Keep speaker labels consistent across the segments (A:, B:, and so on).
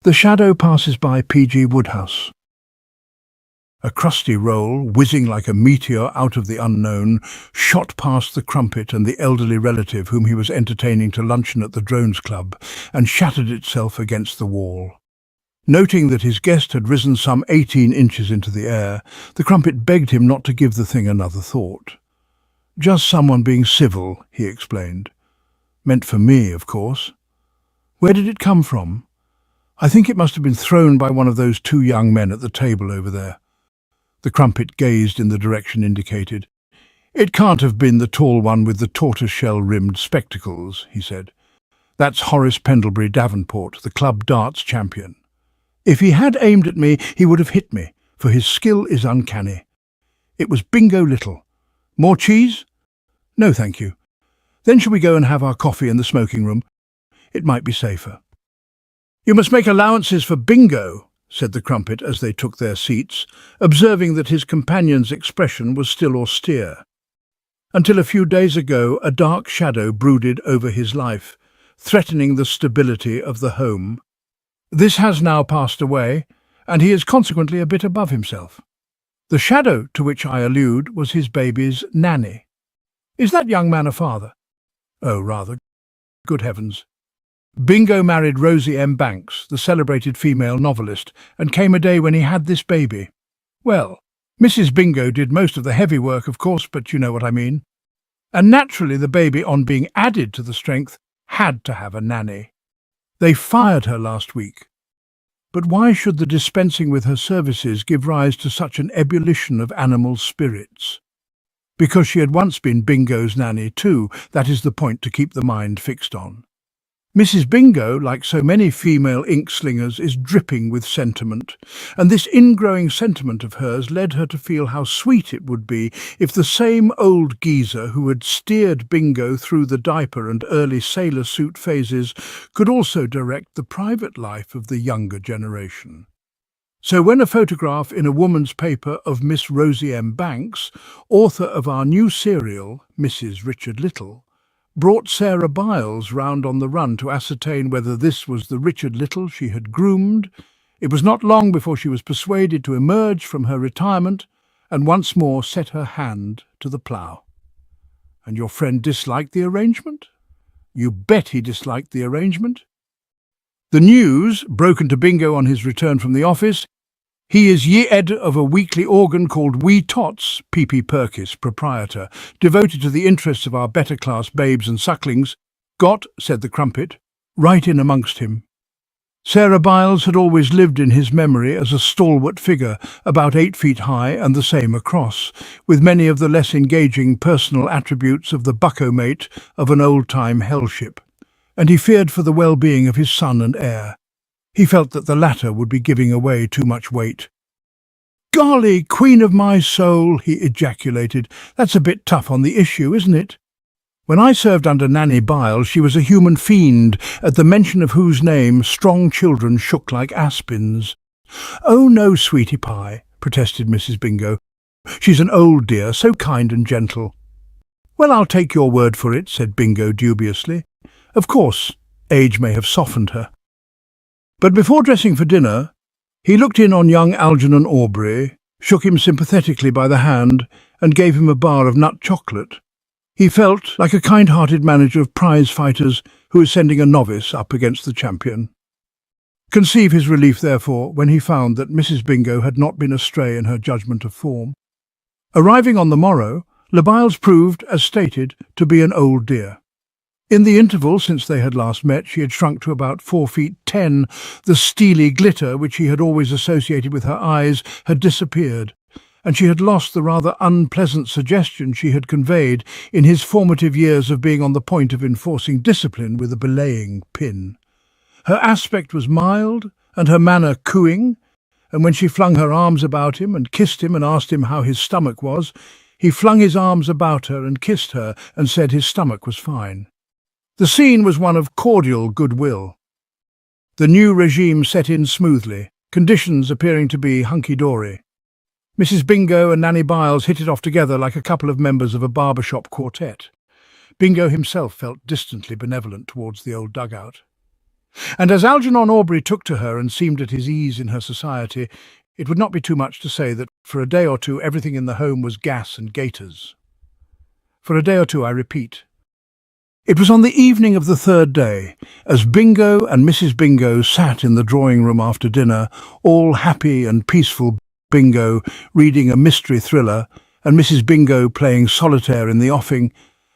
A: The shadow passes by P.G. Wodehouse. A crusty roll, whizzing like a meteor out of the unknown, shot past the crumpet and the elderly relative whom he was entertaining to luncheon at the Drones Club, and shattered itself against the wall. Noting that his guest had risen some 18 inches into the air, the crumpet begged him not to give the thing another thought. "Just someone being civil," he explained. "Meant for me, of course." "Where did it come from?" "I think it must have been thrown by one of those two young men at the table over there." The crumpet gazed in the direction indicated. "It can't have been the tall one with the tortoiseshell-rimmed spectacles," he said. "That's Horace Pendlebury Davenport, the club darts champion. If he had aimed at me, he would have hit me, for his skill is uncanny. It was Bingo Little. More cheese?" "No, thank you." "Then shall we go and have our coffee in the smoking room? It might be safer." "You must make allowances for Bingo," said the crumpet as they took their seats, observing that his companion's expression was still austere. Until a few days ago, a dark shadow brooded over his life, threatening the stability of the home. This has now passed away, and he is consequently a bit above himself. The shadow to which I allude was his baby's nanny. "Is that young man a father?" "Oh, rather. Good heavens. Bingo married Rosie M. Banks, the celebrated female novelist, and came a day when he had this baby. Well, Mrs. Bingo did most of the heavy work, of course, but you know what I mean. And naturally the baby, on being added to the strength, had to have a nanny. They fired her last week. But why should the dispensing with her services give rise to such an ebullition of animal spirits? Because she had once been Bingo's nanny too, that is the point to keep the mind fixed on. Mrs. Bingo, like so many female ink-slingers, is dripping with sentiment, and this ingrowing sentiment of hers led her to feel how sweet it would be if the same old geezer who had steered Bingo through the diaper and early sailor suit phases could also direct the private life of the younger generation. So when a photograph in a woman's paper of Miss Rosie M. Banks, author of our new serial, Mrs. Richard Little, brought Sarah Biles round on the run to ascertain whether this was the Richard Little she had groomed, it was not long before she was persuaded to emerge from her retirement and once more set her hand to the plough. "And your friend disliked the arrangement?" "You bet he disliked the arrangement. The news, broken to Bingo on his return from the office, he is ye ed of a weekly organ called Wee Tots, P.P. Purkis, proprietor, devoted to the interests of our better-class babes and sucklings, got, said the crumpet, right in amongst him. Sarah Biles had always lived in his memory as a stalwart figure, about 8 feet high and the same across, with many of the less engaging personal attributes of the bucko mate of an old-time hellship, and he feared for the well-being of his son and heir. He felt that the latter would be giving away too much weight. "Golly, queen of my soul," he ejaculated, "that's a bit tough on the issue, isn't it? When I served under Nanny Biles, she was a human fiend, at the mention of whose name strong children shook like aspens." "Oh, no, sweetie pie," protested Mrs. Bingo. "She's an old dear, so kind and gentle." "Well, I'll take your word for it," said Bingo dubiously. "Of course, age may have softened her." But before dressing for dinner, he looked in on young Algernon Aubrey, shook him sympathetically by the hand, and gave him a bar of nut chocolate. He felt like a kind-hearted manager of prize fighters who is sending a novice up against the champion. Conceive his relief, therefore, when he found that Mrs. Bingo had not been astray in her judgment of form. Arriving on the morrow, Le Biles proved, as stated, to be an old dear. In the interval since they had last met, she had shrunk to about 4 feet 10. The steely glitter which he had always associated with her eyes had disappeared, and she had lost the rather unpleasant suggestion she had conveyed in his formative years of being on the point of enforcing discipline with a belaying pin. Her aspect was mild, and her manner cooing, and when she flung her arms about him and kissed him and asked him how his stomach was, he flung his arms about her and kissed her and said his stomach was fine. The scene was one of cordial goodwill. The new regime set in smoothly, conditions appearing to be hunky-dory. Mrs. Bingo and Nanny Biles hit it off together like a couple of members of a barbershop quartet. Bingo himself felt distantly benevolent towards the old dugout. And as Algernon Aubrey took to her and seemed at his ease in her society, it would not be too much to say that for a day or two everything in the home was gas and gaiters. For a day or two, I repeat. It was on the evening of the third day, as Bingo and Mrs. Bingo sat in the drawing-room after dinner, all happy and peaceful, Bingo reading a mystery thriller and Mrs. Bingo playing solitaire in the offing,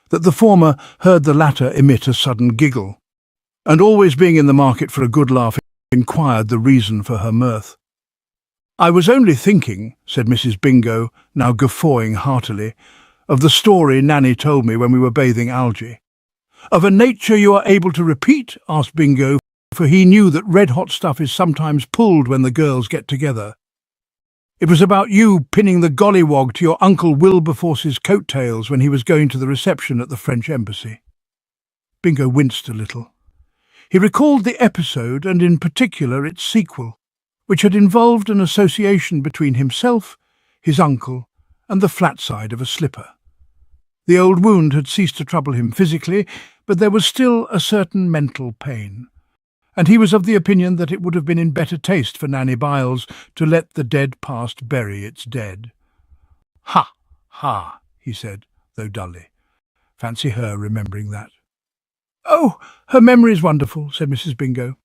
A: that the former heard the latter emit a sudden giggle, and always being in the market for a good laugh, inquired the reason for her mirth. "I was only thinking," said Mrs. Bingo, now guffawing heartily, "of the story Nanny told me when we were bathing Algy." "Of a nature you are able to repeat?" asked Bingo, for he knew that red-hot stuff is sometimes pulled when the girls get together. "It was about you pinning the gollywog to your Uncle Wilberforce's coat-tails when he was going to the reception at the French embassy." Bingo winced a little. He recalled the episode, and in particular its sequel, which had involved an association between himself, his uncle, and the flat side of a slipper. The old wound had ceased to trouble him physically, but there was still a certain mental pain, and he was of the opinion that it would have been in better taste for Nanny Byles to let the dead past bury its dead. "Ha, ha," he said, though dully. Fancy her remembering that. "Oh, her memory's wonderful," said Mrs. Bingo.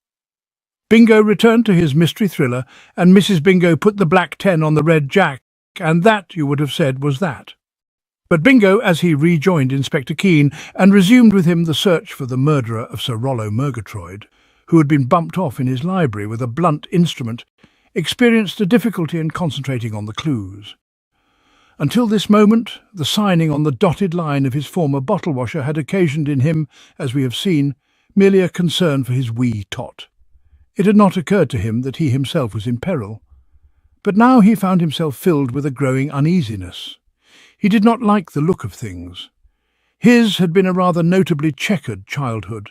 A: Bingo returned to his mystery thriller, and Mrs. Bingo put the black 10 on the red jack, and that, you would have said, was that. But Bingo, as he rejoined Inspector Keene and resumed with him the search for the murderer of Sir Rollo Murgatroyd, who had been bumped off in his library with a blunt instrument, experienced a difficulty in concentrating on the clues. Until this moment, the signing on the dotted line of his former bottle washer had occasioned in him, as we have seen, merely a concern for his wee tot. It had not occurred to him that he himself was in peril. But now he found himself filled with a growing uneasiness. He did not like the look of things. His had been a rather notably checkered childhood,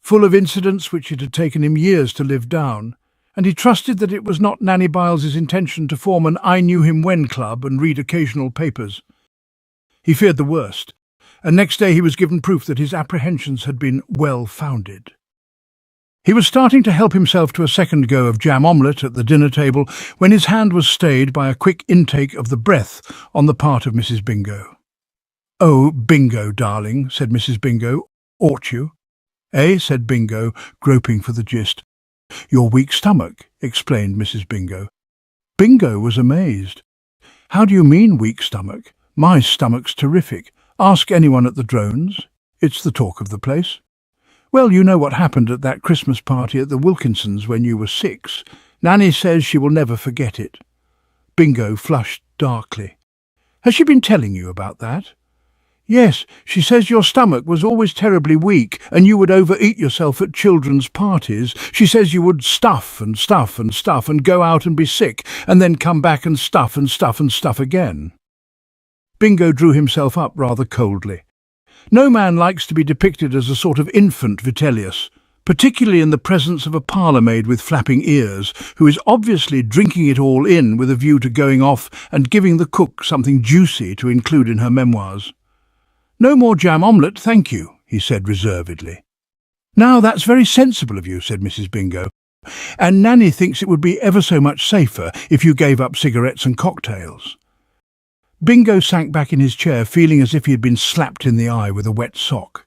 A: full of incidents which it had taken him years to live down, and he trusted that it was not Nanny Byles's intention to form an I-knew-him-when club and read occasional papers. He feared the worst, and next day he was given proof that his apprehensions had been well-founded. He was starting to help himself to a second go of jam omelette at the dinner table when his hand was stayed by a quick intake of the breath on the part of Mrs. Bingo. "Oh, Bingo, darling," said Mrs. Bingo, "ought you?" "Eh?" said Bingo, groping for the gist. "Your weak stomach," explained Mrs. Bingo. Bingo was amazed. "How do you mean, weak stomach? My stomach's terrific. Ask anyone at the Drones. It's the talk of the place." "Well, you know what happened at that Christmas party at the Wilkinsons when you were 6. Nanny says she will never forget it." Bingo flushed darkly. "Has she been telling you about that?" "Yes, she says your stomach was always terribly weak and you would overeat yourself at children's parties. She says you would stuff and stuff and stuff and go out and be sick and then come back and stuff and stuff and stuff again." Bingo drew himself up rather coldly. No man likes to be depicted as a sort of infant Vitellius, particularly in the presence of a parlour-maid with flapping ears, who is obviously drinking it all in with a view to going off and giving the cook something juicy to include in her memoirs. "No more jam omelette, thank you," he said reservedly. "Now, that's very sensible of you," said Mrs. Bingo, "and Nanny thinks it would be ever so much safer if you gave up cigarettes and cocktails." Bingo sank back in his chair, feeling as if he had been slapped in the eye with a wet sock.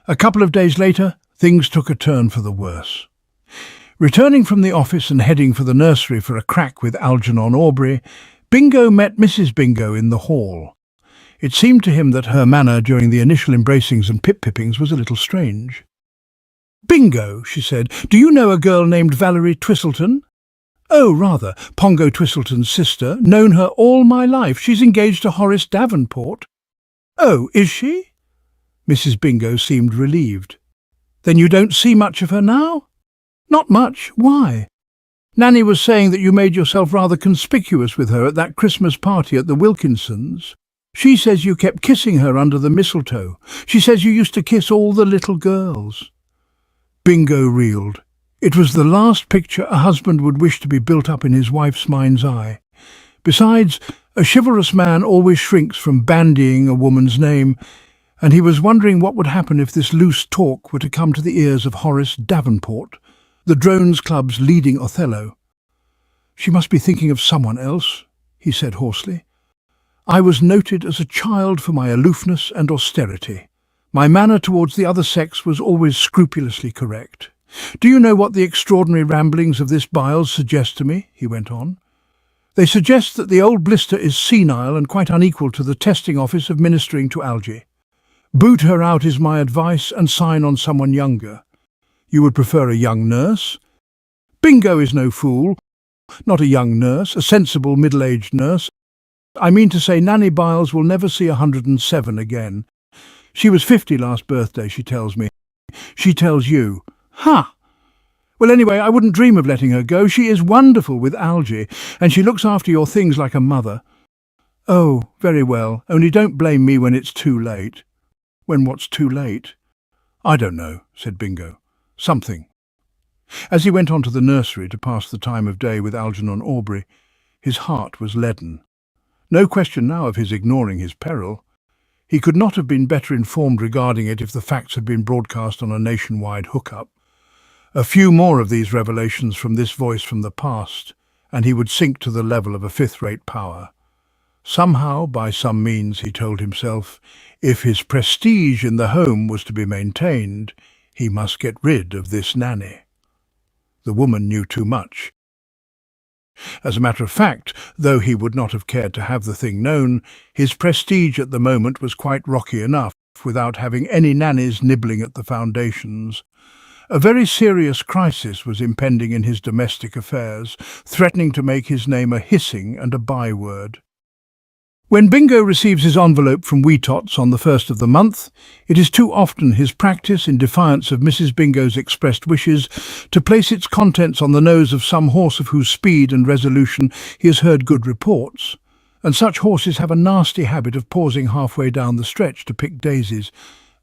A: A couple of days later, things took a turn for the worse. Returning from the office and heading for the nursery for a crack with Algernon Aubrey, Bingo met Mrs. Bingo in the hall. It seemed to him that her manner during the initial embracings and pip-pippings was a little strange. "Bingo," she said, "do you know a girl named Valerie Twistleton?" "Oh, rather. Pongo Twistleton's sister. Known her all my life. She's engaged to Horace Davenport." "Oh, is she?" Mrs. Bingo seemed relieved. "Then you don't see much of her now?" "Not much. Why?" "Nanny was saying that you made yourself rather conspicuous with her at that Christmas party at the Wilkinsons. She says you kept kissing her under the mistletoe. She says you used to kiss all the little girls." Bingo reeled. It was the last picture a husband would wish to be built up in his wife's mind's eye. Besides, a chivalrous man always shrinks from bandying a woman's name, and he was wondering what would happen if this loose talk were to come to the ears of Horace Davenport, the Drones Club's leading Othello. "She must be thinking of someone else," he said hoarsely. "I was noted as a child for my aloofness and austerity. My manner towards the other sex was always scrupulously correct. Do you know what the extraordinary ramblings of this Biles suggest to me?" he went on. "They suggest that the old blister is senile and quite unequal to the testing office of ministering to Algy. Boot her out is my advice and sign on someone younger. You would prefer a young nurse? Bingo is no fool. Not a young nurse, a sensible middle-aged nurse. I mean to say Nanny Biles will never see 107 again. She was 50 last birthday, she tells me. She tells you. Ha! Well, anyway, I wouldn't dream of letting her go. She is wonderful with Algy, and she looks after your things like a mother." "Oh, very well, only don't blame me when it's too late." "When what's too late?" "I don't know," said Bingo. "Something." As he went on to the nursery to pass the time of day with Algernon Aubrey, his heart was leaden. No question now of his ignoring his peril. He could not have been better informed regarding it if the facts had been broadcast on a nationwide hookup. A few more of these revelations from this voice from the past, and he would sink to the level of a fifth-rate power. Somehow, by some means, he told himself, if his prestige in the home was to be maintained, he must get rid of this nanny. The woman knew too much. As a matter of fact, though he would not have cared to have the thing known, his prestige at the moment was quite rocky enough, without having any nannies nibbling at the foundations. A very serious crisis was impending in his domestic affairs, threatening to make his name a hissing and a byword. When Bingo receives his envelope from Weetots on the 1st of the month, it is too often his practice, in defiance of Mrs. Bingo's expressed wishes, to place its contents on the nose of some horse of whose speed and resolution he has heard good reports. And such horses have a nasty habit of pausing halfway down the stretch to pick daisies,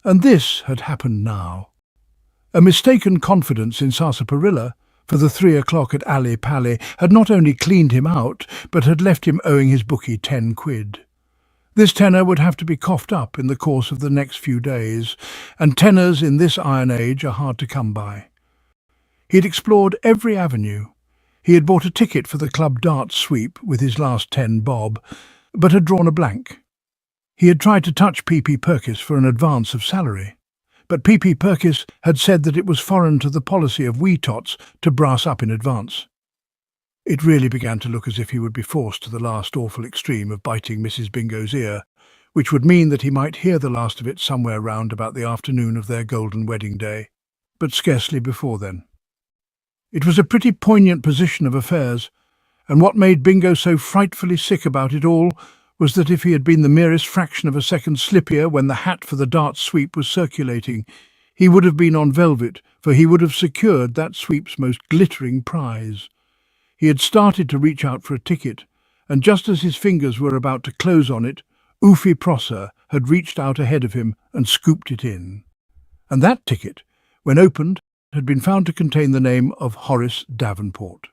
A: and this had happened now. A mistaken confidence in Sarsaparilla, for the 3 o'clock at Alley Pally, had not only cleaned him out, but had left him owing his bookie 10 quid. This tenner would have to be coughed up in the course of the next few days, and tenners in this iron age are hard to come by. He had explored every avenue. He had bought a ticket for the club darts sweep with his last 10 bob, but had drawn a blank. He had tried to touch P.P. Purkis for an advance of salary, but P.P. Purkis had said that it was foreign to the policy of Weetots to brass up in advance. It really began to look as if he would be forced to the last awful extreme of biting Mrs. Bingo's ear, which would mean that he might hear the last of it somewhere round about the afternoon of their golden wedding day, but scarcely before then. It was a pretty poignant position of affairs, and what made Bingo so frightfully sick about it all was that if he had been the merest fraction of a second slippier when the hat for the darts sweep was circulating, he would have been on velvet, for he would have secured that sweep's most glittering prize. He had started to reach out for a ticket, and just as his fingers were about to close on it, Oofy Prosser had reached out ahead of him and scooped it in. And that ticket, when opened, had been found to contain the name of Horace Davenport.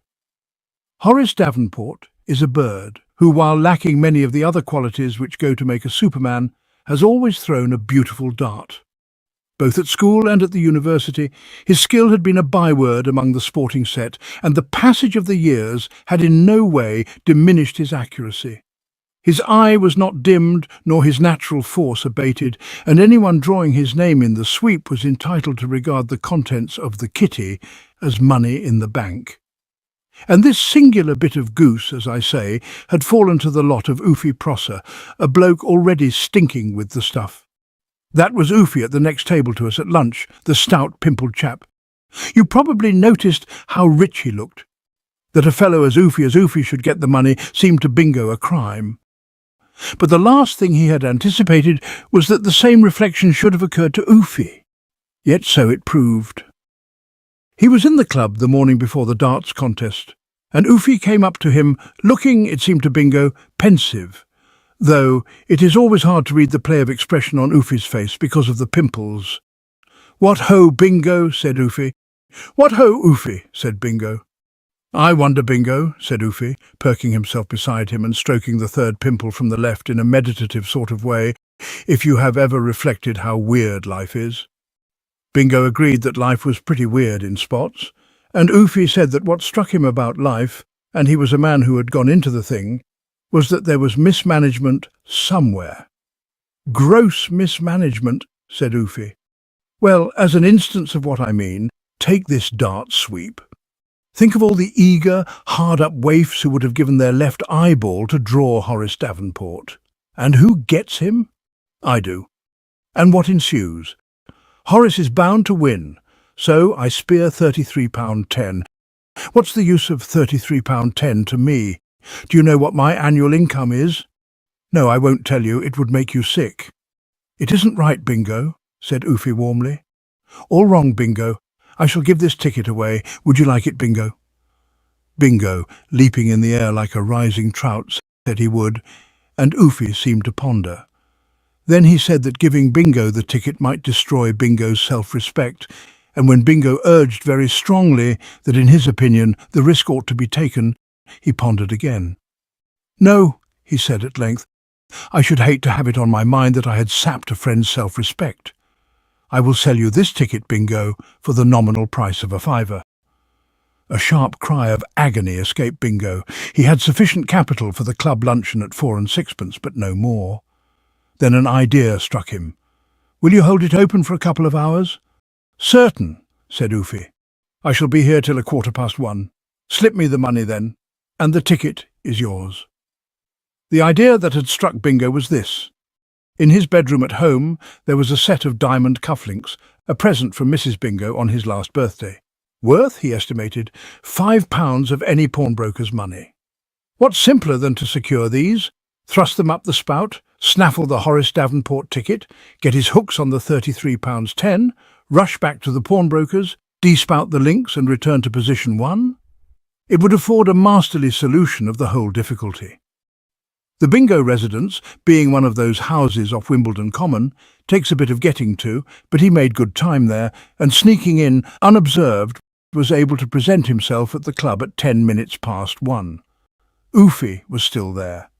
A: Horace Davenport is a bird who, while lacking many of the other qualities which go to make a Superman, has always thrown a beautiful dart. Both at school and at the university, his skill had been a byword among the sporting set, and the passage of the years had in no way diminished his accuracy. His eye was not dimmed, nor his natural force abated, and anyone drawing his name in the sweep was entitled to regard the contents of the kitty as money in the bank. And this singular bit of goose, as I say, had fallen to the lot of Oofy Prosser, a bloke already stinking with the stuff. That was Oofy at the next table to us at lunch, the stout, pimpled chap. You probably noticed how rich he looked. That a fellow as Oofy should get the money seemed to Bingo a crime. But the last thing he had anticipated was that the same reflection should have occurred to Oofy. Yet so it proved. He was in the club the morning before the darts contest, and Oofy came up to him, looking, it seemed to Bingo, pensive, though it is always hard to read the play of expression on Oofy's face because of the pimples. "What ho, Bingo?" said Oofy. "What ho, Oofy?" said Bingo. "I wonder, Bingo," said Oofy, perking himself beside him and stroking the third pimple from the left in a meditative sort of way, if you have ever reflected how weird life is. Bingo agreed that life was pretty weird in spots, and Oofy said that what struck him about life, and he was a man who had gone into the thing, was that there was mismanagement somewhere. Gross mismanagement, said Oofy. Well, as an instance of what I mean, take this dart sweep. Think of all the eager, hard-up waifs who would have given their left eyeball to draw Horace Davenport. And who gets him? I do. And what ensues? Horace is bound to win, so I spear £33.10. What's the use of £33.10 to me? Do you know what my annual income is? No, I won't tell you, it would make you sick. It isn't right, Bingo, said Oofy warmly. All wrong, Bingo. I shall give this ticket away. Would you like it, Bingo? Bingo, leaping in the air like a rising trout, said he would, and Oofy seemed to ponder. Then he said that giving Bingo the ticket might destroy Bingo's self-respect, and when Bingo urged very strongly that in his opinion the risk ought to be taken, he pondered again. No, he said at length, I should hate to have it on my mind that I had sapped a friend's self-respect. I will sell you this ticket, Bingo, for the nominal price of £5. A sharp cry of agony escaped Bingo. He had sufficient capital for the club luncheon at 4 and 6pence, but no more. Then an idea struck him. Will you hold it open for a couple of hours? Certain, said Oofy. I shall be here till 1:15. Slip me the money then, and the ticket is yours. The idea that had struck Bingo was this. In his bedroom at home there was a set of diamond cufflinks, a present from Mrs. Bingo on his last birthday. Worth, he estimated, £5 of any pawnbroker's money. What simpler than to secure these, thrust them up the spout, snaffle the Horace Davenport ticket, get his hooks on the £33.10, rush back to the pawnbrokers, despout the links and return to position 1? It would afford a masterly solution of the whole difficulty. The Bingo residence, being one of those houses off Wimbledon Common, takes a bit of getting to, but he made good time there, and sneaking in unobserved was able to present himself at the club at 1:10. Oofy was still there.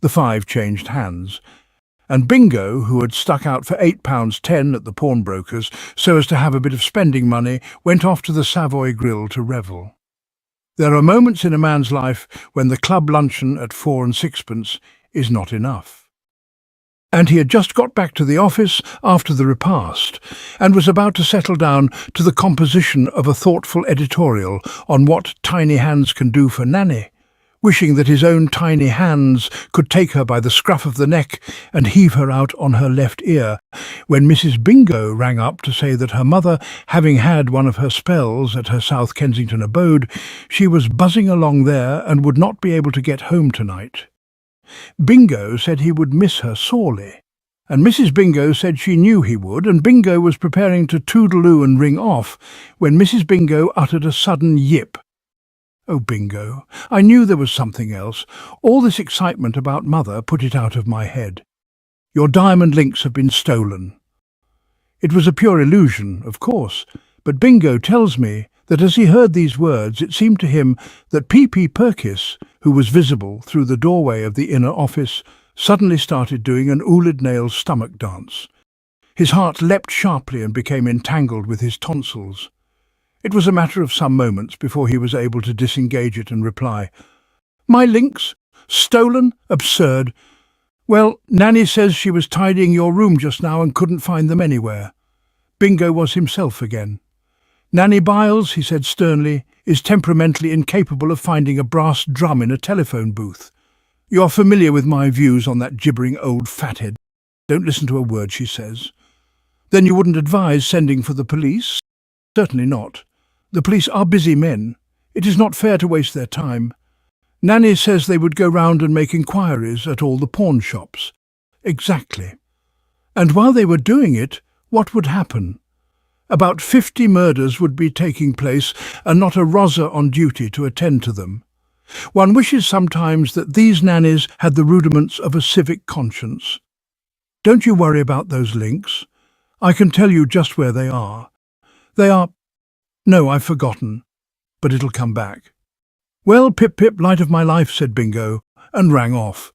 A: The 5 changed hands, and Bingo, who had stuck out for £8.10 at the pawnbrokers so as to have a bit of spending money, went off to the Savoy Grill to revel. There are moments in a man's life when the club luncheon at 4 and 6pence is not enough. And he had just got back to the office after the repast, and was about to settle down to the composition of a thoughtful editorial on what tiny hands can do for Nanny, wishing that his own tiny hands could take her by the scruff of the neck and heave her out on her left ear, when Mrs. Bingo rang up to say that her mother, having had one of her spells at her South Kensington abode, she was buzzing along there and would not be able to get home tonight. Bingo said he would miss her sorely, and Mrs. Bingo said she knew he would, and Bingo was preparing to toodaloo and ring off, when Mrs. Bingo uttered a sudden yip. Oh, Bingo, I knew there was something else. All this excitement about Mother put it out of my head. Your diamond links have been stolen. It was a pure illusion, of course, but Bingo tells me that as he heard these words it seemed to him that P.P. Purkis, who was visible through the doorway of the inner office, suddenly started doing an Oulad Nail's stomach dance. His heart leapt sharply and became entangled with his tonsils. It was a matter of some moments before he was able to disengage it and reply, My links? Stolen? Absurd. Well, Nanny says she was tidying your room just now and couldn't find them anywhere. Bingo was himself again. Nanny Biles, he said sternly, is temperamentally incapable of finding a brass drum in a telephone booth. You are familiar with my views on that gibbering old fathead. Don't listen to a word she says. Then you wouldn't advise sending for the police? Certainly not. The police are busy men. It is not fair to waste their time. Nanny says they would go round and make inquiries at all the pawn shops. Exactly. And while they were doing it, what would happen? About 50 murders would be taking place, and not a rozzer on duty to attend to them. One wishes sometimes that these nannies had the rudiments of a civic conscience. Don't you worry about those links. I can tell you just where they are. They are... No, I've forgotten, but it'll come back. Well, Pip-Pip, light of my life, said Bingo, and rang off.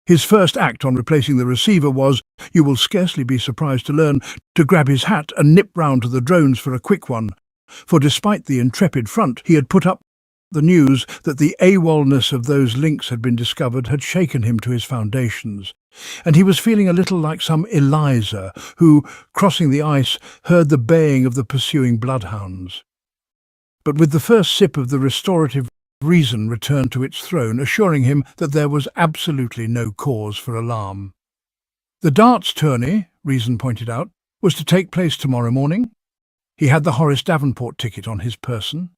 A: His first act on replacing the receiver was, you will scarcely be surprised to learn, to grab his hat and nip round to the drones for a quick one. For despite the intrepid front he had put up, the news that the AWOLness of those links had been discovered had shaken him to his foundations, and he was feeling a little like some Eliza who, crossing the ice, heard the baying of the pursuing bloodhounds. But with the first sip of the restorative, reason returned to its throne, assuring him that there was absolutely no cause for alarm. The darts tourney, reason pointed out, was to take place tomorrow morning. He had the Horace Davenport ticket on his person.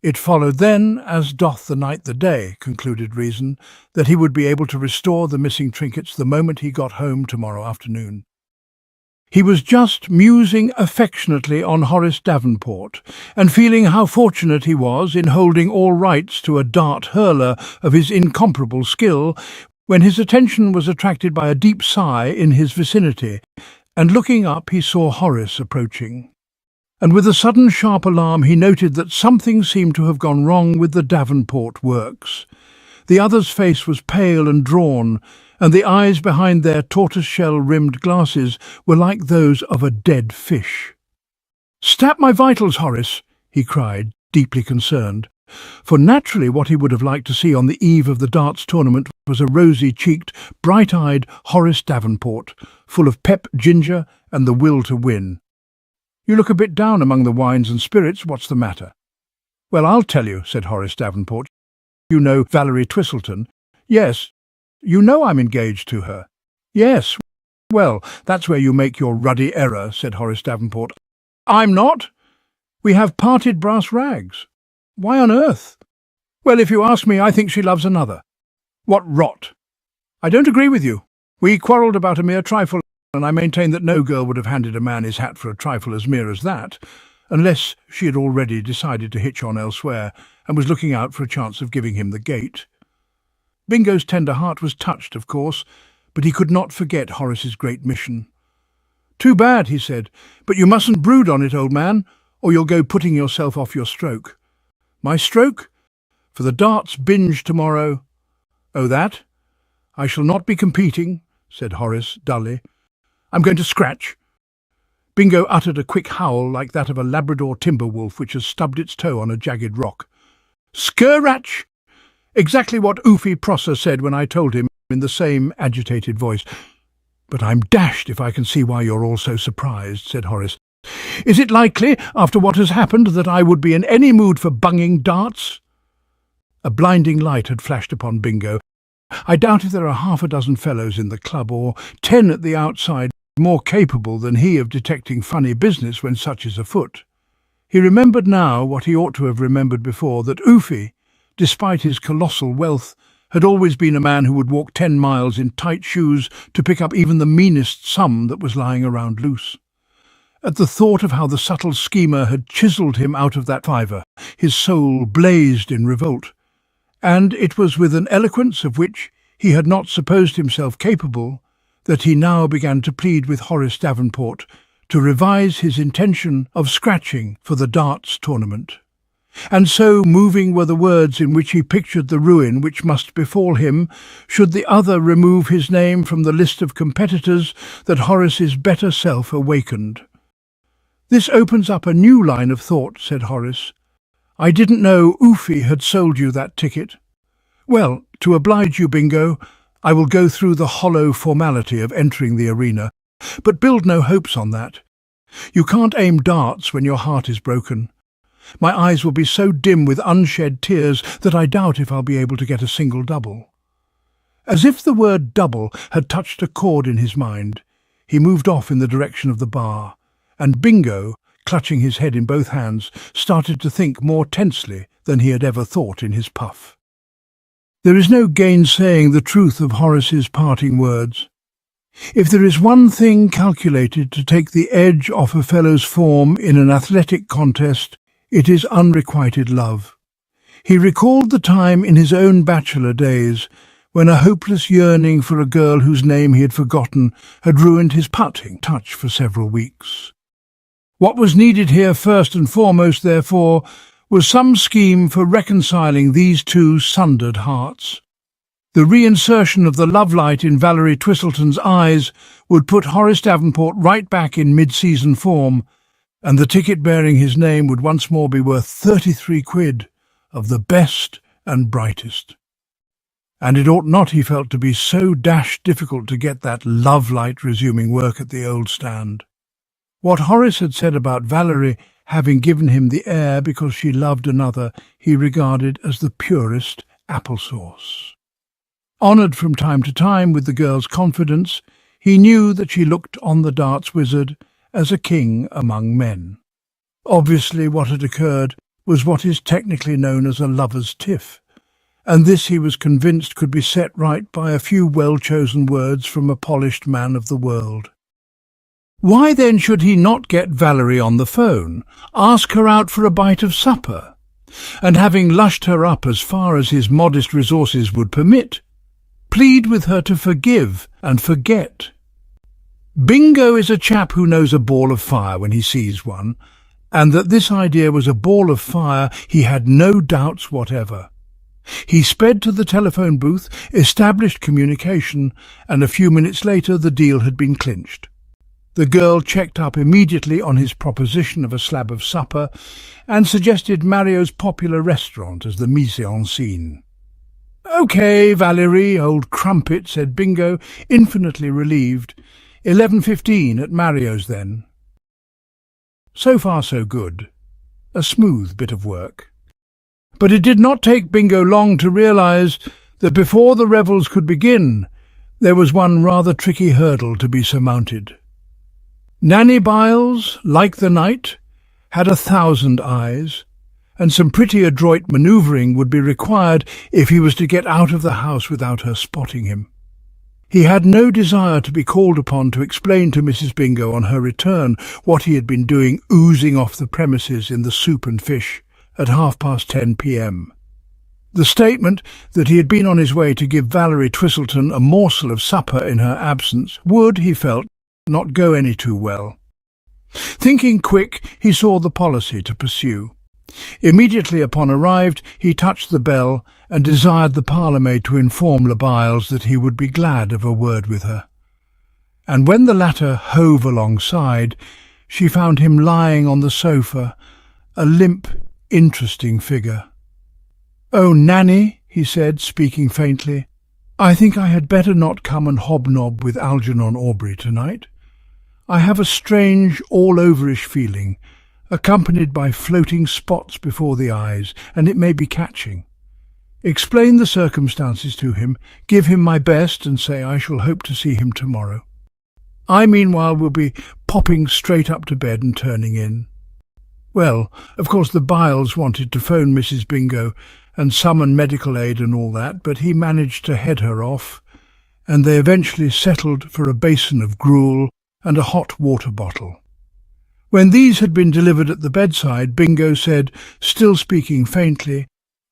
A: It followed then, as doth the night the day, concluded reason, that he would be able to restore the missing trinkets the moment he got home tomorrow afternoon. He was just musing affectionately on Horace Davenport, and feeling how fortunate he was in holding all rights to a dart hurler of his incomparable skill, when his attention was attracted by a deep sigh in his vicinity, and looking up he saw Horace approaching. And with a sudden sharp alarm he noted that something seemed to have gone wrong with the Davenport works. The other's face was pale and drawn, and the eyes behind their tortoise-shell-rimmed glasses were like those of a dead fish. "Stab my vitals, Horace!" he cried, deeply concerned. For naturally what he would have liked to see on the eve of the darts tournament was a rosy-cheeked, bright-eyed Horace Davenport, full of pep, ginger, and the will to win. "You look a bit down among the wines and spirits. What's the matter?" "Well, I'll tell you," said Horace Davenport. "You know Valerie Twistleton?" "Yes." "You know I'm engaged to her?" "Yes." "Well, that's where you make your ruddy error," said Horace Davenport. "I'm not. We have parted brass rags." "Why on earth?" "Well, if you ask me, I think she loves another." "What rot!" "I don't agree with you. We quarrelled about a mere trifle, and I maintain that no girl would have handed a man his hat for a trifle as mere as that, unless she had already decided to hitch on elsewhere and was looking out for a chance of giving him the gate." Bingo's tender heart was touched, of course, but he could not forget Horace's great mission. "Too bad," he said, "but you mustn't brood on it, old man, or you'll go putting yourself off your stroke." "My stroke? For the darts binge tomorrow." "Oh, that? I shall not be competing," said Horace dully. "I'm going to scratch." Bingo uttered a quick howl like that of a Labrador timber wolf which has stubbed its toe on a jagged rock. "Scratch!" Exactly what Oofy Prosser said when I told him, in the same agitated voice. "But I'm dashed if I can see why you're all so surprised," said Horace. "Is it likely, after what has happened, that I would be in any mood for bunging darts?" A blinding light had flashed upon Bingo. I doubt if there are half a dozen fellows in the club, or 10 at the outside, more capable than he of detecting funny business when such is afoot. He remembered now what he ought to have remembered before, that Oofy, despite his colossal wealth, had always been a man who would walk 10 miles in tight shoes to pick up even the meanest sum that was lying around loose. At the thought of how the subtle schemer had chiselled him out of that fiver, his soul blazed in revolt, and it was with an eloquence of which he had not supposed himself capable that he now began to plead with Horace Davenport to revise his intention of scratching for the darts tournament. And so moving were the words in which he pictured the ruin which must befall him should the other remove his name from the list of competitors that Horace's better self awakened. "This opens up a new line of thought," said Horace. "I didn't know Oofy had sold you that ticket. Well, to oblige you, Bingo, I will go through the hollow formality of entering the arena, but build no hopes on that. You can't aim darts when your heart is broken. My eyes will be so dim with unshed tears that I doubt if I'll be able to get a single double." As if the word double had touched a chord in his mind, he moved off in the direction of the bar, and Bingo, clutching his head in both hands, started to think more tensely than he had ever thought in his puff. There is no gainsaying the truth of Horace's parting words. If there is one thing calculated to take the edge off a fellow's form in an athletic contest, it is unrequited love. He recalled the time in his own bachelor days when a hopeless yearning for a girl whose name he had forgotten had ruined his putting touch for several weeks. What was needed here first and foremost, therefore, was some scheme for reconciling these two sundered hearts. The reinsertion of the love light in Valerie Twistleton's eyes would put Horace Davenport right back in mid-season form, and the ticket bearing his name would once more be worth 33 quid of the best and brightest. And it ought not, he felt, to be so dashed difficult to get that love light resuming work at the old stand. What Horace had said about Valerie having given him the air because she loved another, he regarded as the purest applesauce. Honoured from time to time with the girl's confidence, he knew that she looked on the darts wizard as a king among men. Obviously what had occurred was what is technically known as a lover's tiff, and this he was convinced could be set right by a few well-chosen words from a polished man of the world. Why then should he not get Valerie on the phone, ask her out for a bite of supper, and having lushed her up as far as his modest resources would permit, plead with her to forgive and forget? Bingo is a chap who knows a ball of fire when he sees one, and that this idea was a ball of fire he had no doubts whatever. He sped to the telephone booth, established communication, and a few minutes later the deal had been clinched. The girl checked up immediately on his proposition of a slab of supper and suggested Mario's popular restaurant as the mise en scene. "OK, Valerie, old crumpet," said Bingo, infinitely relieved. 11:15 at Mario's, then. So far so good. A smooth bit of work. But it did not take Bingo long to realise that before the revels could begin, there was one rather tricky hurdle to be surmounted. Nanny Biles, like the night, had 1,000 eyes, and some pretty adroit manoeuvring would be required if he was to get out of the house without her spotting him. He had no desire to be called upon to explain to Mrs. Bingo on her return what he had been doing oozing off the premises in the soup and fish at 10:30 p.m. The statement that he had been on his way to give Valerie Twistleton a morsel of supper in her absence would, he felt, not go any too well. Thinking quick, he saw the policy to pursue. Immediately upon arrived, he touched the bell and desired the parlour-maid to inform Le Biles that he would be glad of a word with her. And when the latter hove alongside, she found him lying on the sofa, a limp, interesting figure. "Oh, Nanny," he said, speaking faintly, "I think I had better not come and hobnob with Algernon Aubrey tonight. I have a strange, all-overish feeling, accompanied by floating spots before the eyes, and it may be catching. Explain the circumstances to him, give him my best, and say I shall hope to see him tomorrow. I meanwhile will be popping straight up to bed and turning in." Well, of course the Biles wanted to phone Mrs. Bingo and summon medical aid and all that, but he managed to head her off, and they eventually settled for a basin of gruel and a hot water bottle. When these had been delivered at the bedside, Bingo said, still speaking faintly,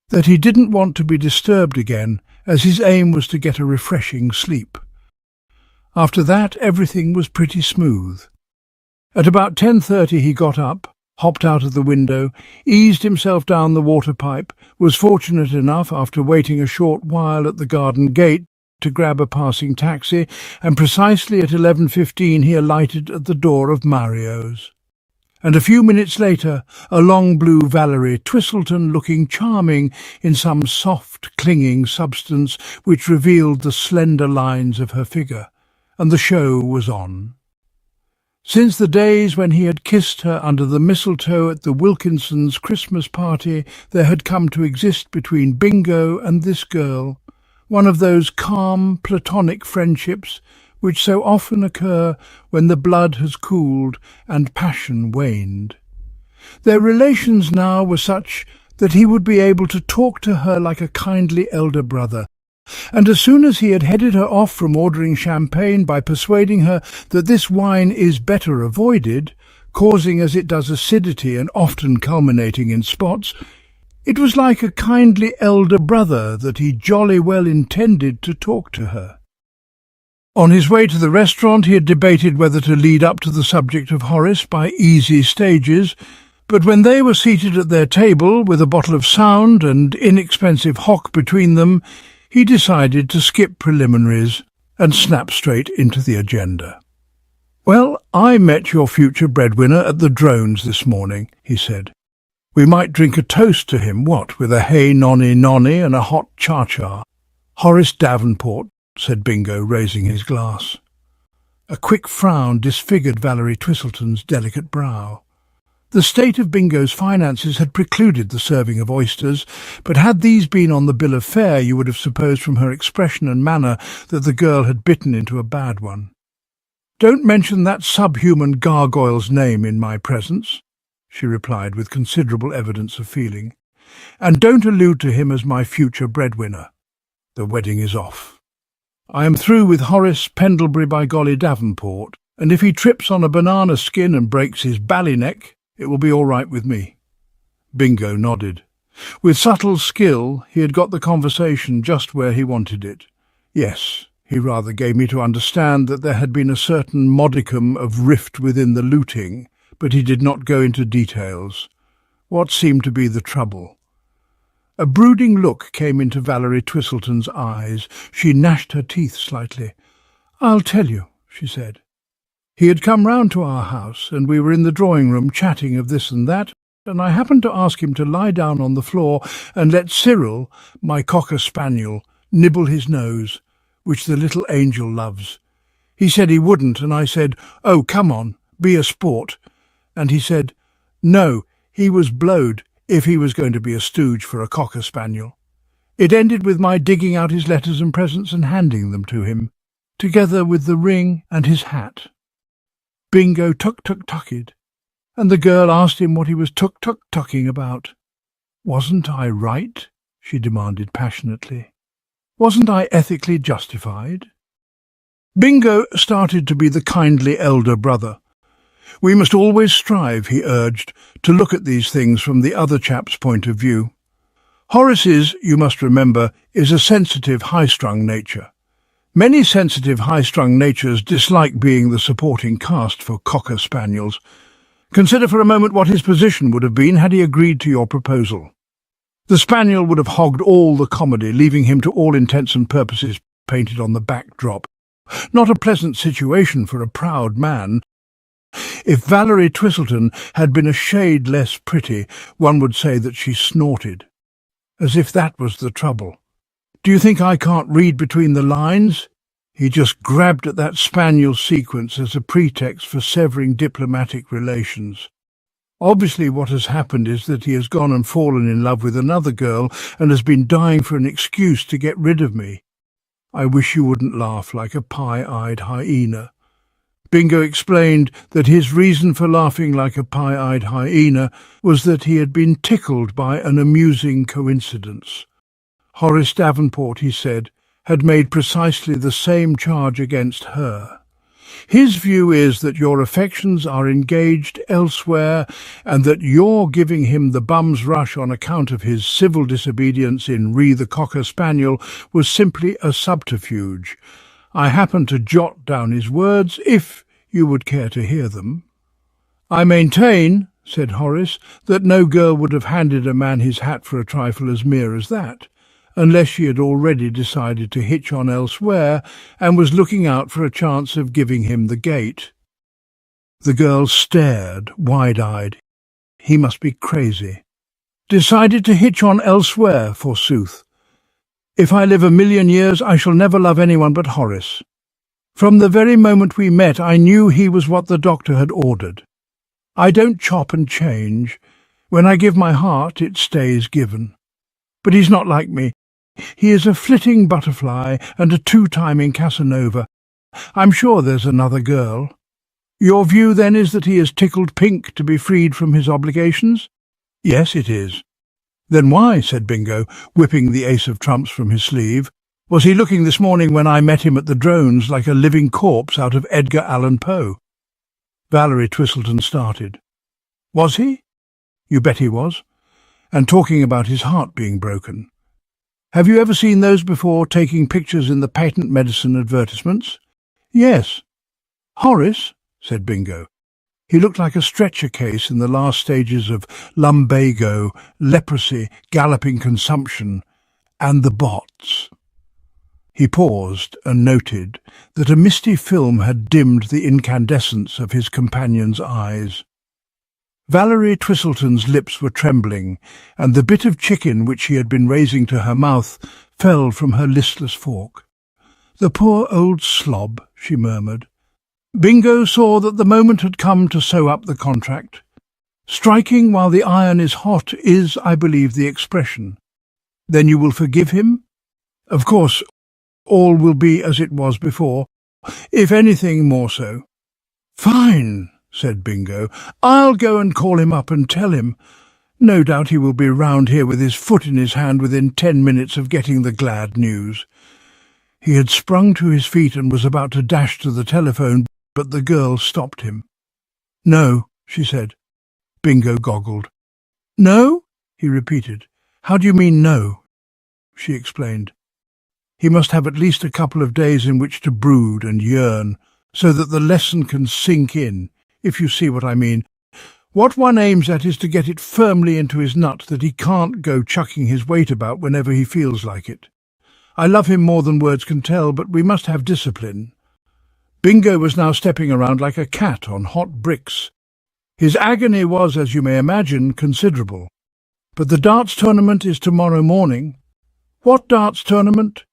A: that he didn't want to be disturbed again, as his aim was to get a refreshing sleep. After that, everything was pretty smooth. At about 10:30 he got up, hopped out of the window, eased himself down the water pipe, was fortunate enough, after waiting a short while at the garden gate, to grab a passing taxi, and precisely at 11:15 he alighted at the door of Mario's. And a few minutes later, a long blue Valerie Twistleton, looking charming in some soft, clinging substance which revealed the slender lines of her figure, and the show was on. Since the days when he had kissed her under the mistletoe at the Wilkinsons' Christmas party, there had come to exist between Bingo and this girl one of those calm, platonic friendships which so often occur when the blood has cooled and passion waned. Their relations now were such that he would be able to talk to her like a kindly elder brother, and as soon as he had headed her off from ordering champagne by persuading her that this wine is better avoided, causing as it does acidity and often culminating in spots, it was like a kindly elder brother that he jolly well intended to talk to her. On his way to the restaurant he had debated whether to lead up to the subject of Horace by easy stages, but when they were seated at their table with a bottle of sound and inexpensive hock between them, He decided to skip preliminaries and snap straight into the agenda. "Well, I met your future breadwinner at the Drones this morning," he said. "We might drink a toast to him, what, with a hey nonny nonny and a hot cha-cha." "Horace Davenport," said Bingo, raising his glass. A quick frown disfigured Valerie Twistleton's delicate brow. The state of Bingo's finances had precluded the serving of oysters, but had these been on the bill of fare, you would have supposed from her expression and manner that the girl had bitten into a bad one. "Don't mention that subhuman gargoyle's name in my presence," she replied with considerable evidence of feeling, "and don't allude to him as my future breadwinner. The wedding is off. I am through with Horace Pendlebury by golly Davenport, and if he trips on a banana skin and breaks his ballyneck, it will be all right with me." Bingo nodded. With subtle skill, he had got the conversation just where he wanted it. Yes, he rather gave me to understand that there had been a certain modicum of rift within the looting, but he did not go into details. What seemed to be the trouble? A brooding look came into Valerie Twistleton's eyes. She gnashed her teeth slightly. "I'll tell you," she said. "He had come round to our house, and we were in the drawing-room chatting of this and that, and I happened to ask him to lie down on the floor and let Cyril, my cocker-spaniel, nibble his nose, which the little angel loves. He said he wouldn't, and I said, 'Oh, come on, be a sport.' And he said, 'No, he was blowed if he was going to be a stooge for a cocker-spaniel.' It ended with my digging out his letters and presents and handing them to him, together with the ring and his hat." Bingo tuk-tuk-tucked, and the girl asked him what he was tuk-tuk-tucking about. "Wasn't I right?" she demanded passionately. "Wasn't I ethically justified?" Bingo started to be the kindly elder brother. "We must always strive," he urged, "to look at these things from the other chap's point of view. Horace's, you must remember, is a sensitive, high-strung nature. Many sensitive, high-strung natures dislike being the supporting cast for cocker-spaniels. Consider for a moment what his position would have been had he agreed to your proposal. The spaniel would have hogged all the comedy, leaving him to all intents and purposes painted on the backdrop. Not a pleasant situation for a proud man. If Valerie Twistleton had been a shade less pretty, one would say that she snorted. As if that was the trouble. Do you think I can't read between the lines?" He just grabbed at that spaniel sequence as a pretext for severing diplomatic relations. "Obviously what has happened is that he has gone and fallen in love with another girl and has been dying for an excuse to get rid of me. I wish you wouldn't laugh like a pie-eyed hyena." Bingo explained that his reason for laughing like a pie-eyed hyena was that he had been tickled by an amusing coincidence. Horace Davenport, he said, had made precisely the same charge against her. His view is that your affections are engaged elsewhere and that your giving him the bum's rush on account of his civil disobedience in Re the Cocker Spaniel was simply a subterfuge. I happen to jot down his words, if you would care to hear them. "I maintain," said Horace, "that no girl would have handed a man his hat for a trifle as mere as that, unless she had already decided to hitch on elsewhere and was looking out for a chance of giving him the gate." The girl stared, wide-eyed. He must be crazy. "Decided to hitch on elsewhere, forsooth. If I live 1,000,000 years, I shall never love anyone but Horace. From the very moment we met, I knew he was what the doctor had ordered. I don't chop and change. When I give my heart, it stays given. But he's not like me. He is a flitting butterfly and a two-timing Casanova. I'm sure there's another girl. Your view, then, is that he is tickled pink to be freed from his obligations?" "Yes, it is." "Then why," said Bingo, whipping the ace of trumps from his sleeve, "was he looking this morning when I met him at the Drones like a living corpse out of Edgar Allan Poe?" Valerie Twistleton started. "Was he?" "You bet he was. And talking about his heart being broken. Have you ever seen those before, taking pictures in the patent medicine advertisements?" "Yes." "Horace," said Bingo. He looked like a stretcher case in the last stages of lumbago, leprosy, galloping consumption, and the bots. He paused and noted that a misty film had dimmed the incandescence of his companion's eyes. Valerie Twistleton's lips were trembling, and the bit of chicken which she had been raising to her mouth fell from her listless fork. "The poor old slob," she murmured. Bingo saw that the moment had come to sew up the contract. "Striking while the iron is hot is, I believe, the expression. Then you will forgive him? Of course, all will be as it was before, if anything more so." "Fine," said Bingo. "I'll go and call him up and tell him. No doubt he will be round here with his foot in his hand within 10 minutes of getting the glad news." He had sprung to his feet and was about to dash to the telephone, but the girl stopped him. "No," she said. Bingo goggled. "No?" he repeated. "How do you mean, no?" She explained. "He must have at least a couple of days in which to brood and yearn, so that the lesson can sink in, if you see what I mean. What one aims at is to get it firmly into his nut that he can't go chucking his weight about whenever he feels like it. I love him more than words can tell, but we must have discipline." Bingo was now stepping around like a cat on hot bricks. His agony was, as you may imagine, considerable. "But the darts tournament is tomorrow morning." "What darts tournament?"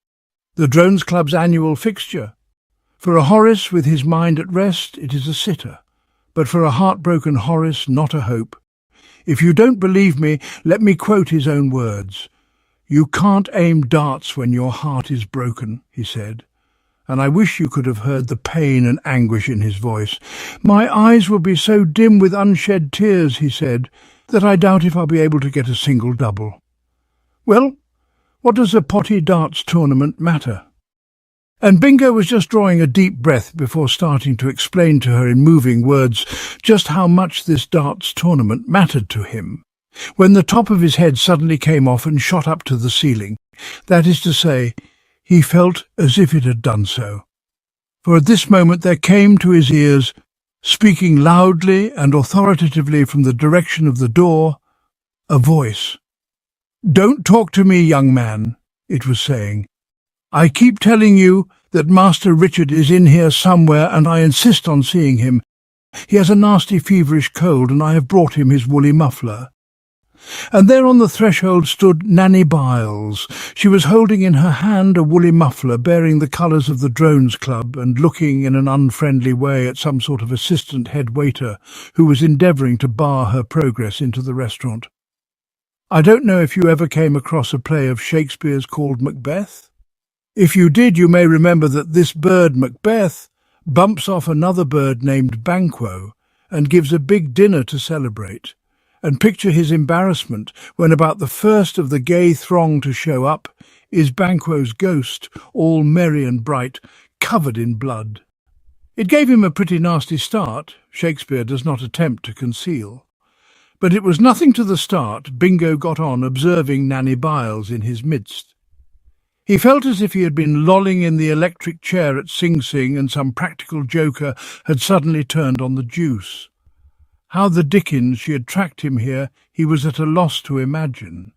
A: "The Drones Club's annual fixture. For a Horace with his mind at rest, it is a sitter. But for a heartbroken Horace, not a hope. If you don't believe me, let me quote his own words. 'You can't aim darts when your heart is broken,' he said. And I wish you could have heard the pain and anguish in his voice. 'My eyes will be so dim with unshed tears,' he said, 'that I doubt if I'll be able to get a single double.' Well, what does a potty darts tournament matter?" And Bingo was just drawing a deep breath before starting to explain to her in moving words just how much this darts tournament mattered to him, when the top of his head suddenly came off and shot up to the ceiling. That is to say, he felt as if it had done so. For at this moment there came to his ears, speaking loudly and authoritatively from the direction of the door, a voice. "Don't talk to me, young man," it was saying. "I keep telling you that Master Richard is in here somewhere, and I insist on seeing him. He has a nasty feverish cold, and I have brought him his woolly muffler." And there on the threshold stood Nanny Biles. She was holding in her hand a woolly muffler bearing the colours of the Drones Club, and looking in an unfriendly way at some sort of assistant head waiter who was endeavouring to bar her progress into the restaurant. I don't know if you ever came across a play of Shakespeare's called Macbeth. If you did, you may remember that this bird Macbeth bumps off another bird named Banquo and gives a big dinner to celebrate. And picture his embarrassment when about the first of the gay throng to show up is Banquo's ghost, all merry and bright, covered in blood. It gave him a pretty nasty start, Shakespeare does not attempt to conceal. But it was nothing to the start Bingo got on observing Nanny Biles in his midst. He felt as if he had been lolling in the electric chair at Sing Sing and some practical joker had suddenly turned on the juice. How the dickens she had tracked him here he was at a loss to imagine.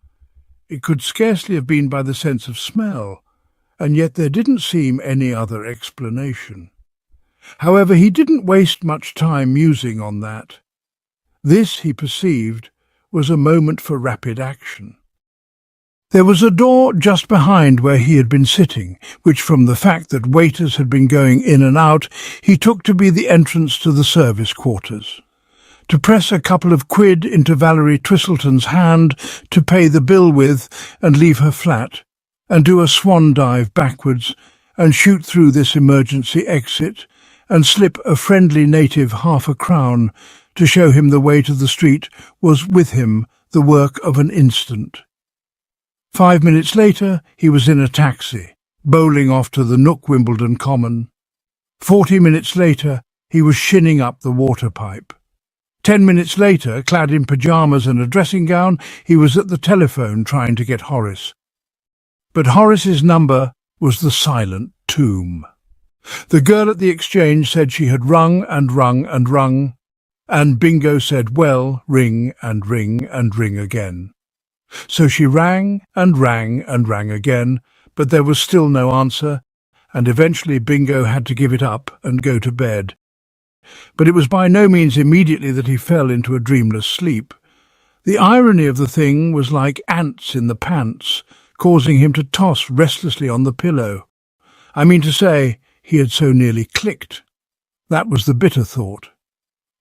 A: It could scarcely have been by the sense of smell, and yet there didn't seem any other explanation. However, he didn't waste much time musing on that. This, he perceived, was a moment for rapid action. There was a door just behind where he had been sitting, which from the fact that waiters had been going in and out, he took to be the entrance to the service quarters. To press a couple of quid into Valerie Twistleton's hand to pay the bill with and leave her flat, and do a swan dive backwards and shoot through this emergency exit and slip a friendly native £0.50 to show him the way to the street was with him the work of an instant. 5 minutes later he was in a taxi, bowling off to the Nook Wimbledon Common. 40 minutes later he was shinning up the water pipe. 10 minutes later, clad in pyjamas and a dressing gown, he was at the telephone trying to get Horace. But Horace's number was the silent tomb. The girl at the exchange said she had rung and rung and rung, and Bingo said, well, ring and ring and ring again. So she rang and rang and rang again, But there was still no answer, and eventually Bingo had to give it up and go to bed. But it was by no means immediately that he fell into a dreamless sleep. The irony of the thing was like ants in the pants, causing him to toss restlessly on the pillow. I mean to say, he had so nearly clicked. That was the bitter thought.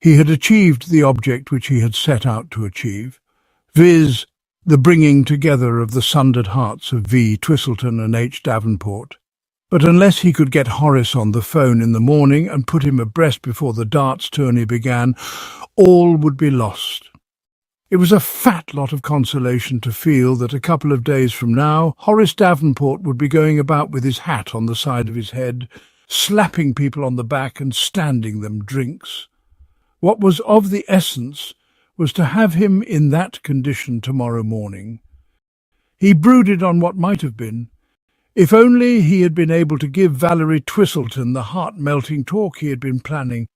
A: He had achieved the object which he had set out to achieve, viz., the bringing together of the sundered hearts of V. Twistleton and H. Davenport. But unless he could get Horace on the phone in the morning and put him abreast before the darts tourney began, all would be lost. It was a fat lot of consolation to feel that a couple of days from now Horace Davenport would be going about with his hat on the side of his head, slapping people on the back and standing them drinks. What was of the essence was to have him in that condition tomorrow morning. He brooded on what might have been. If only he had been able to give Valerie Twistleton the heart-melting talk he had been planning.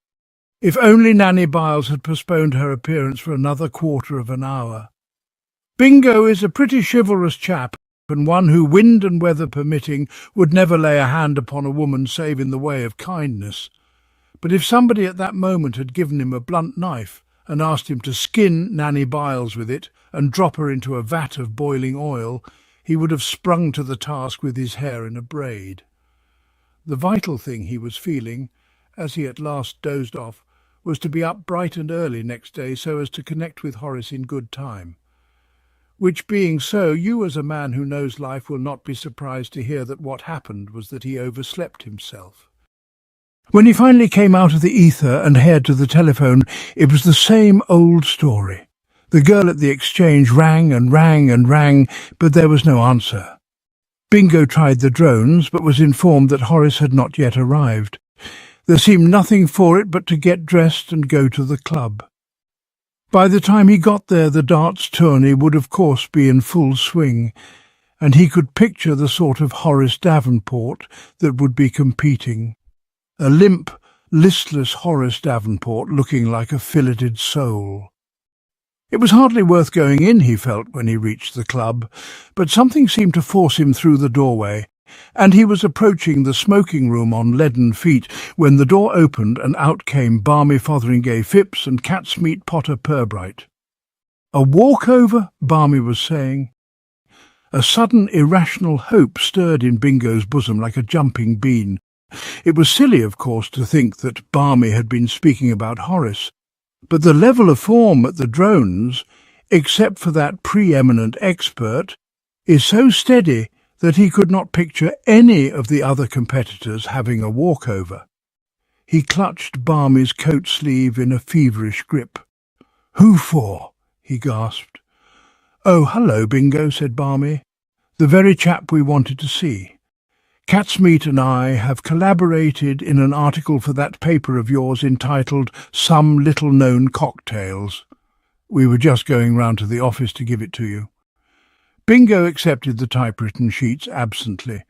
A: If only Nanny Biles had postponed her appearance for another quarter of an hour. Bingo is a pretty chivalrous chap, and one who, wind and weather permitting, would never lay a hand upon a woman save in the way of kindness. But if somebody at that moment had given him a blunt knife and asked him to skin Nanny Biles with it and drop her into a vat of boiling oil, he would have sprung to the task with his hair in a braid. The vital thing he was feeling, as he at last dozed off, was to be up bright and early next day so as to connect with Horace in good time. Which being so, you as a man who knows life will not be surprised to hear that what happened was that he overslept himself. When he finally came out of the ether and haired to the telephone, it was the same old story. The girl at the exchange rang and rang and rang, but there was no answer. Bingo tried the drones, but was informed that Horace had not yet arrived. There seemed nothing for it but to get dressed and go to the club. By the time he got there, the darts tourney would of course be in full swing, and he could picture the sort of Horace Davenport that would be competing. A limp, listless Horace Davenport looking like a filleted sole. It was hardly worth going in, he felt, when he reached the club, but something seemed to force him through the doorway, and he was approaching the smoking room on leaden feet when the door opened and out came Barmy Fotheringay Phipps and Catsmeat Potter Pirbright. "A walkover?" Barmy was saying. A sudden irrational hope stirred in Bingo's bosom like a jumping bean. It was silly, of course, to think that Barmy had been speaking about Horace, but the level of form at the drones, except for that preeminent expert, is so steady that he could not picture any of the other competitors having a walkover. He clutched Barmy's coat sleeve in a feverish grip. "Who for?" he gasped. "Oh, hello, Bingo," said Barmy. "The very chap we wanted to see. Catsmeat and I have collaborated in an article for that paper of yours entitled Some Little-Known Cocktails. We were just going round to the office to give it to you." Bingo accepted the typewritten sheets absently.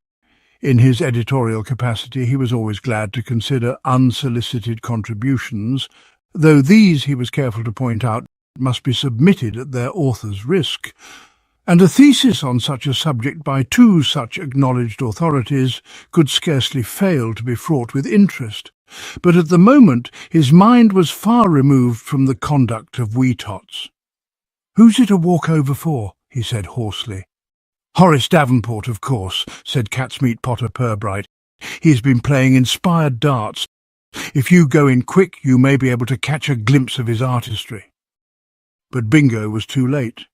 A: In his editorial capacity he was always glad to consider unsolicited contributions, though these, he was careful to point out, must be submitted at their author's risk. And a thesis on such a subject by two such acknowledged authorities could scarcely fail to be fraught with interest. But at the moment his mind was far removed from the conduct of wee tots. "Who's it a walkover for?" he said hoarsely. "Horace Davenport, of course," said Catsmeat Potter Pirbright. "He's been playing inspired darts. If you go in quick, you may be able to catch a glimpse of his artistry." But Bingo was too late.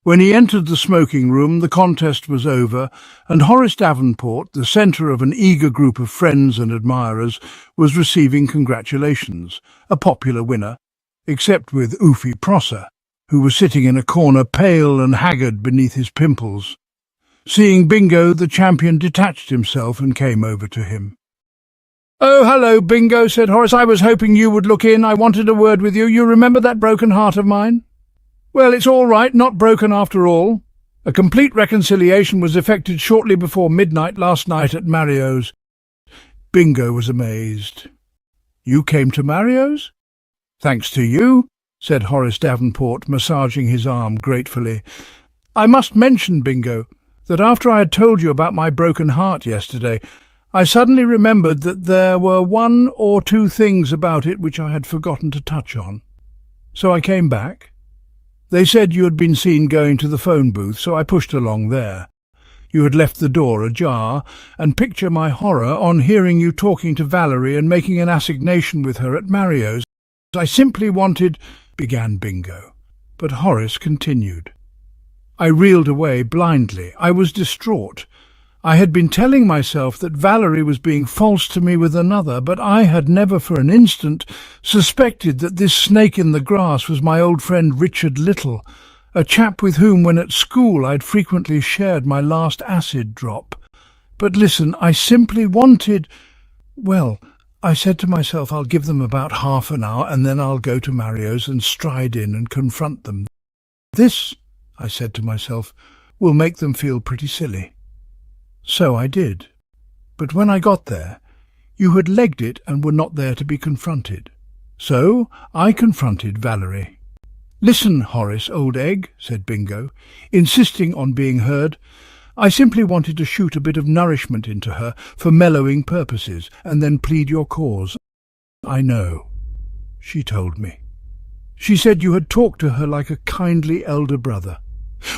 A: When he entered the smoking room, the contest was over, and Horace Davenport, the centre of an eager group of friends and admirers, was receiving congratulations, a popular winner, except with Oofy Prosser, who was sitting in a corner pale and haggard beneath his pimples. Seeing Bingo, the champion detached himself and came over to him. "Oh, hello, Bingo," said Horace. "I was hoping you would look in. I wanted a word with you. You remember that broken heart of mine? Well, it's all right, not broken after all. A complete reconciliation was effected shortly before midnight last night at Mario's." Bingo was amazed. "You came to Mario's?" "Thanks to you," said Horace Davenport, massaging his arm gratefully. "I must mention, Bingo, that after I had told you about my broken heart yesterday, I suddenly remembered that there were 1 or 2 things about it which I had forgotten to touch on. So I came back. They said you had been seen going to the phone booth, so I pushed along there. You had left the door ajar, and picture my horror on hearing you talking to Valerie and making an assignation with her at Mario's. I simply wanted—" began Bingo, but Horace continued. I reeled away blindly. I was distraught. I had been telling myself that Valerie was being false to me with another, but I had never for an instant suspected that this snake in the grass was my old friend Richard Little, a chap with whom, when at school, I'd frequently shared my last acid drop. But listen, I simply wanted— well, I said to myself, I'll give them about half an hour, and then I'll go to Mario's and stride in and confront them. This, I said to myself, will make them feel pretty silly. So I did. But when I got there, you had legged it and were not there to be confronted. So I confronted Valerie. "Listen, Horace, old egg," said Bingo, insisting on being heard. "I simply wanted to shoot a bit of nourishment into her for mellowing purposes, and then plead your cause." "I know," she told me. "She said you had talked to her like a kindly elder brother.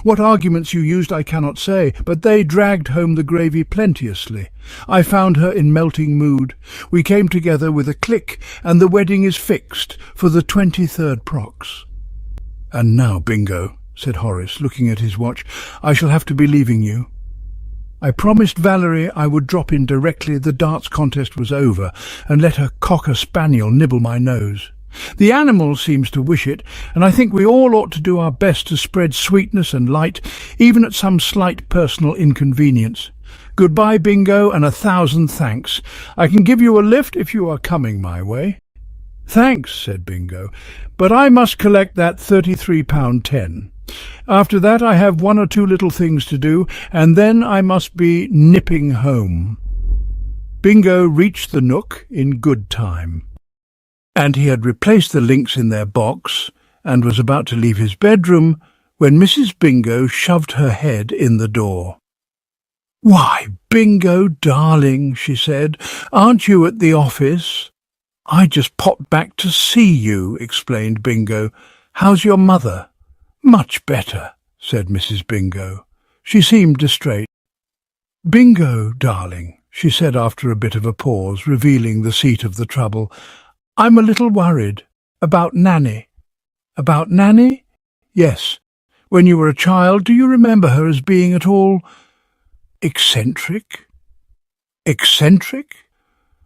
A: What arguments you used I cannot say, but they dragged home the gravy plenteously. I found her in melting mood. We came together with a click, and the wedding is fixed for the 23rd prox." "And now, Bingo," said Horace, looking at his watch, "I shall have to be leaving you. I promised Valerie I would drop in directly the darts contest was over, and let her cocker spaniel nibble my nose. The animal seems to wish it, and I think we all ought to do our best to spread sweetness and light, even at some slight personal inconvenience. Goodbye, Bingo, and 1,000 thanks. I can give you a lift if you are coming my way." "Thanks," said Bingo, "but I must collect that £33.10. After that I have 1 or 2 little things to do, and then I must be nipping home." Bingo reached the Nook in good time, and he had replaced the links in their box and was about to leave his bedroom when Mrs. Bingo shoved her head in the door. "Why, Bingo, darling," she said, "aren't you at the office?" "I just popped back to see you," explained Bingo. "How's your mother?" "Much better," said Mrs. Bingo. She seemed distrait. "Bingo, darling," she said after a bit of a pause, revealing the seat of the trouble, "I'm a little worried. About Nanny." "About Nanny?" "Yes. When you were a child, do you remember her as being at all eccentric?" "Eccentric?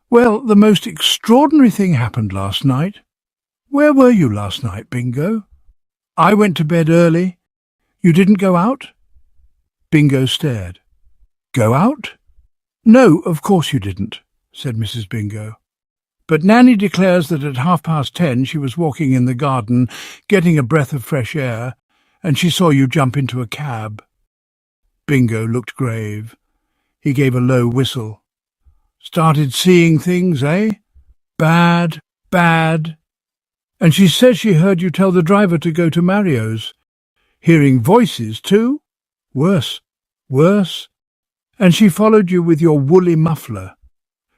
A: Well, the most extraordinary thing happened last night." "Where were you last night, Bingo?" "I went to bed early." "You didn't go out?" Bingo stared. "Go out?" "No, of course you didn't," said Mrs. Bingo. "But Nanny declares that at 10:30 she was walking in the garden, getting a breath of fresh air, and she saw you jump into a cab." Bingo looked grave. He gave a low whistle. "Started seeing things, eh? Bad, bad. And she says she heard you tell the driver to go to Mario's. Hearing voices, too? Worse, worse. And she followed you with your woolly muffler.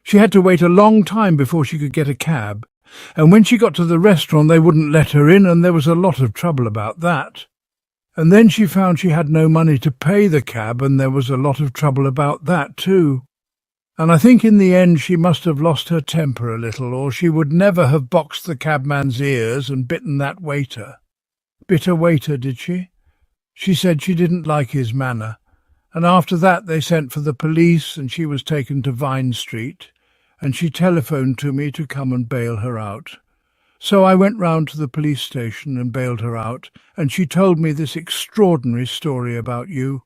A: She had to wait a long time before she could get a cab, and when she got to the restaurant they wouldn't let her in, and there was a lot of trouble about that. And then she found she had no money to pay the cab, and there was a lot of trouble about that too. And I think in the end she must have lost her temper a little, or she would never have boxed the cabman's ears and bitten that waiter. Bit a waiter, did she? She said she didn't like his manner, and after that they sent for the police, and she was taken to Vine Street, and she telephoned to me to come and bail her out. So I went round to the police station and bailed her out, and she told me this extraordinary story about you.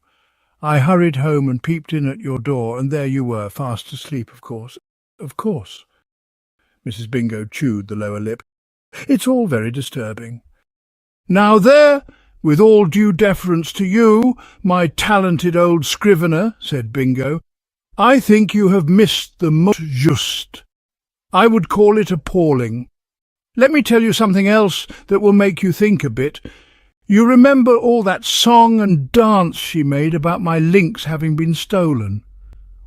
A: I hurried home and peeped in at your door, and there you were, fast asleep, of course." "Of course." Mrs. Bingo chewed the lower lip. "It's all very disturbing." "Now there, with all due deference to you, my talented old scrivener," said Bingo, "I think you have missed the mot juste. I would call it appalling. Let me tell you something else that will make you think a bit. You remember all that song and dance she made about my links having been stolen?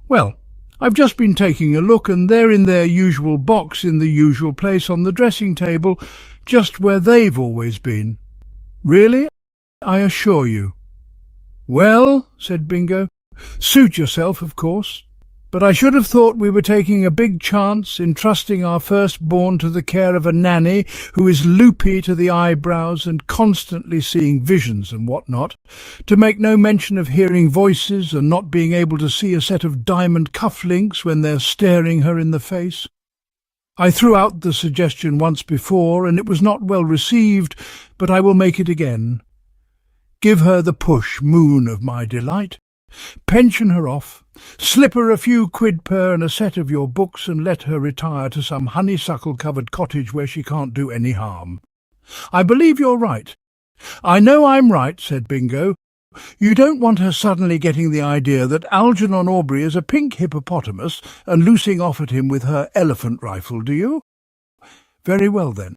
A: Well, I've just been taking a look, and they're in their usual box in the usual place on the dressing table, just where they've always been. Really, I assure you. Well, said Bingo, suit yourself, of course. But I should have thought we were taking a big chance in trusting our firstborn to the care of a nanny who is loopy to the eyebrows and constantly seeing visions and what not, to make no mention of hearing voices and not being able to see a set of diamond cufflinks when they're staring her in the face. I threw out the suggestion once before, and it was not well received, but I will make it again. Give her the push, moon of my delight. Pension her off, slip her a few quid per and a set of your books, and let her retire to some honeysuckle-covered cottage where she can't do any harm. I believe you're right. I know I'm right, said Bingo. You don't want her suddenly getting the idea that Algernon Aubrey is a pink hippopotamus and loosing off at him with her elephant rifle, do you? Very well, then.